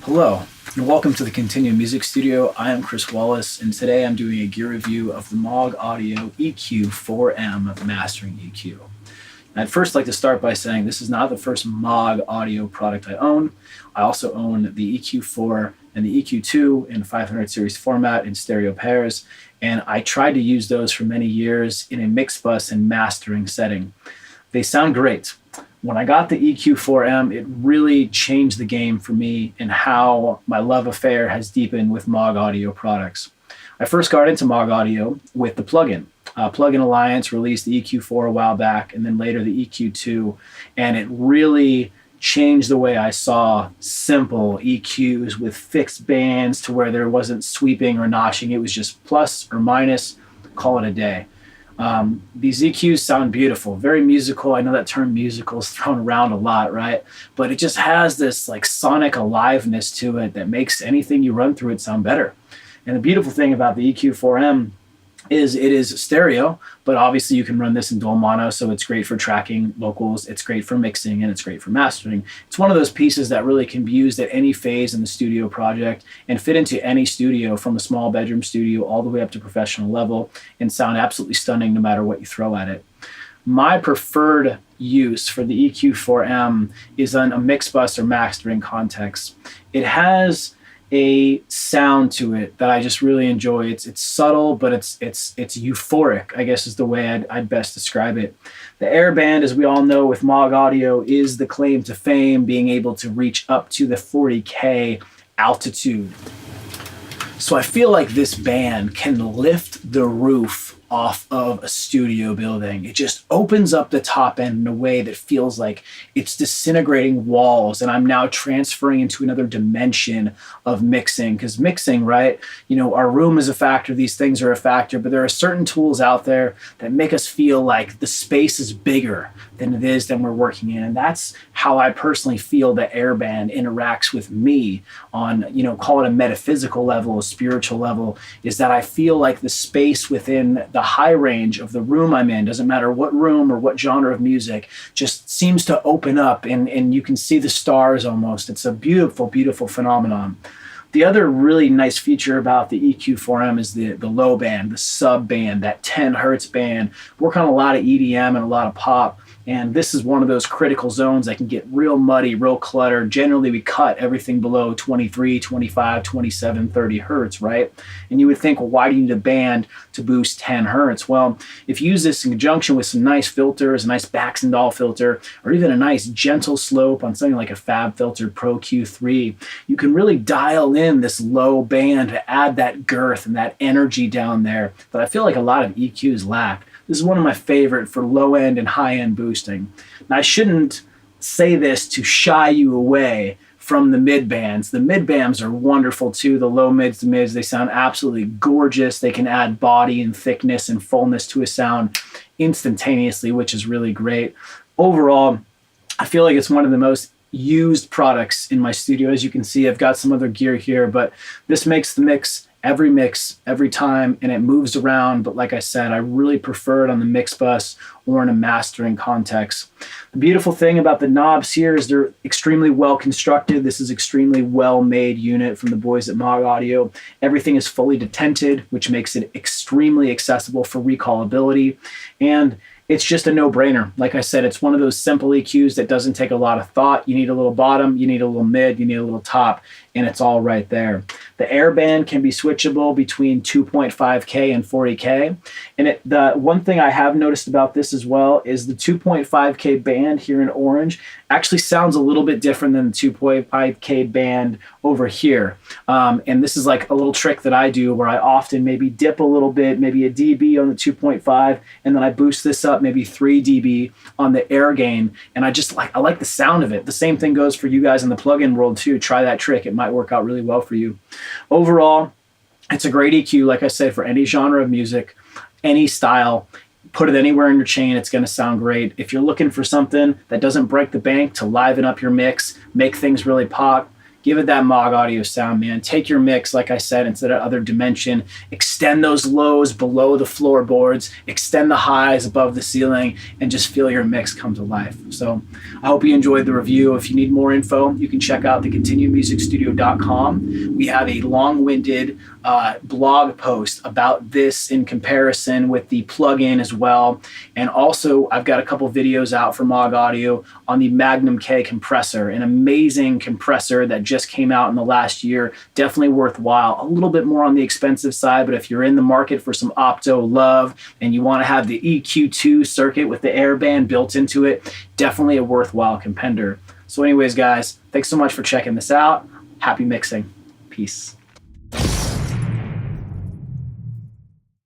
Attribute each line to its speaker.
Speaker 1: Hello, and welcome to the Continuum Music Studio. I am Kriss Walas, and today I'm doing a gear review of the Maag Audio EQ4M Mastering EQ. And I'd first like to start by saying this is not the first Maag Audio product I own. I also own the EQ4 and the EQ2 in 500 series format in stereo pairs, and I tried to use those for many years in a mix bus and mastering setting. They sound great. When I got the EQ4M, it really changed the game for me and how my love affair has deepened with Maag Audio products. I first got into Maag Audio with the plugin. Plugin Alliance released the EQ4 a while back, and then later the EQ2, and it really changed the way I saw simple EQs with fixed bands to where there wasn't sweeping or notching. It was just plus or minus, call it a day. These EQs sound beautiful, very musical. I know that term musical is thrown around a lot, right? But it just has this like sonic aliveness to it that makes anything you run through it sound better. And the beautiful thing about the EQ4M is it is stereo, but obviously you can run this in dual mono, so it's great for tracking vocals, it's great for mixing, and it's great for mastering. It's one of those pieces that really can be used at any phase in the studio project and fit into any studio, from a small bedroom studio all the way up to professional level, and sound absolutely stunning no matter what you throw at it. My preferred use for the EQ4M is on a mix bus or mastering context. It has a sound to it that I just really enjoy. It's subtle, but it's euphoric, I guess is the way I'd best describe it. The air band, as we all know with Maag Audio, is the claim to fame, being able to reach up to the 40K altitude. So I feel like this band can lift the roof off of a studio building. It just opens up the top end in a way that feels like it's disintegrating walls, and I'm now transferring into another dimension of mixing. Because mixing, right, our room is a factor, these things are a factor, but there are certain tools out there that make us feel like the space is bigger than it is than we're working in. And that's how I personally feel the airband interacts with me on, call it a metaphysical level, a spiritual level, is that I feel like the space within the high range of the room I'm in, doesn't matter what room or what genre of music, just seems to open up, and you can see the stars almost. It's a beautiful, beautiful phenomenon. The other really nice feature about the EQ4M is the low band, the sub band, that 10 hertz band. Work on a lot of EDM and a lot of pop. And this is one of those critical zones that can get real muddy, real cluttered. Generally, we cut everything below 23, 25, 27, 30 hertz, right? And you would think, well, why do you need a band to boost 10 hertz? Well, if you use this in conjunction with some nice filters, a nice Baxendale filter, or even a nice gentle slope on something like a Fab Filter Pro Q3, you can really dial in this low band to add that girth and that energy down there that I feel like a lot of EQs lack. This is one of my favorite for low-end and high-end boosting. Now, I shouldn't say this to shy you away from the mid-bands. The mid-bands are wonderful too. The low-mids, the mids, they sound absolutely gorgeous. They can add body and thickness and fullness to a sound instantaneously, which is really great. Overall, I feel like it's one of the most used products in my studio. As you can see, I've got some other gear here, but this makes the mix every time, and it moves around. But like I said, I really prefer it on the mix bus or in a mastering context. The beautiful thing about the knobs here is they're extremely well constructed. This is extremely well made unit from the boys at Maag Audio. Everything is fully detented, which makes it extremely accessible for recallability. And it's just a no-brainer. Like I said, it's one of those simple EQs that doesn't take a lot of thought. You need a little bottom, you need a little mid, you need a little top, and it's all right there. The air band can be switchable between 2.5K and 40K. And the one thing I have noticed about this as well is the 2.5K band here in orange actually sounds a little bit different than the 2.5K band over here. And this is like a little trick that I do where I often maybe dip a little bit, maybe a dB on the 2.5, and then I boost this up maybe 3 dB on the air gain. And I like the sound of it. The same thing goes for you guys in the plugin world too. Try that trick. It might work out really well for you. Overall, it's a great EQ, like I said, for any genre of music, any style. Put it anywhere in your chain, it's going to sound great. If you're looking for something that doesn't break the bank to liven up your mix, make things really pop, Give it that Maag Audio sound, man. Take your mix, like I said, into that other dimension. Extend those lows below the floorboards. Extend the highs above the ceiling, and just feel your mix come to life. So I hope you enjoyed the review. If you need more info, you can check out thecontinuemusicstudio.com. We have a long-winded blog post about this in comparison with the plugin as well. And also, I've got a couple videos out for Maag Audio on the Magnum K compressor, an amazing compressor that just came out in the last year. Definitely worthwhile. A little bit more on the expensive side, but if you're in the market for some opto love and you want to have the EQ2 circuit with the airband built into it, definitely a worthwhile compender. So anyways, guys, thanks so much for checking this out. Happy mixing. Peace.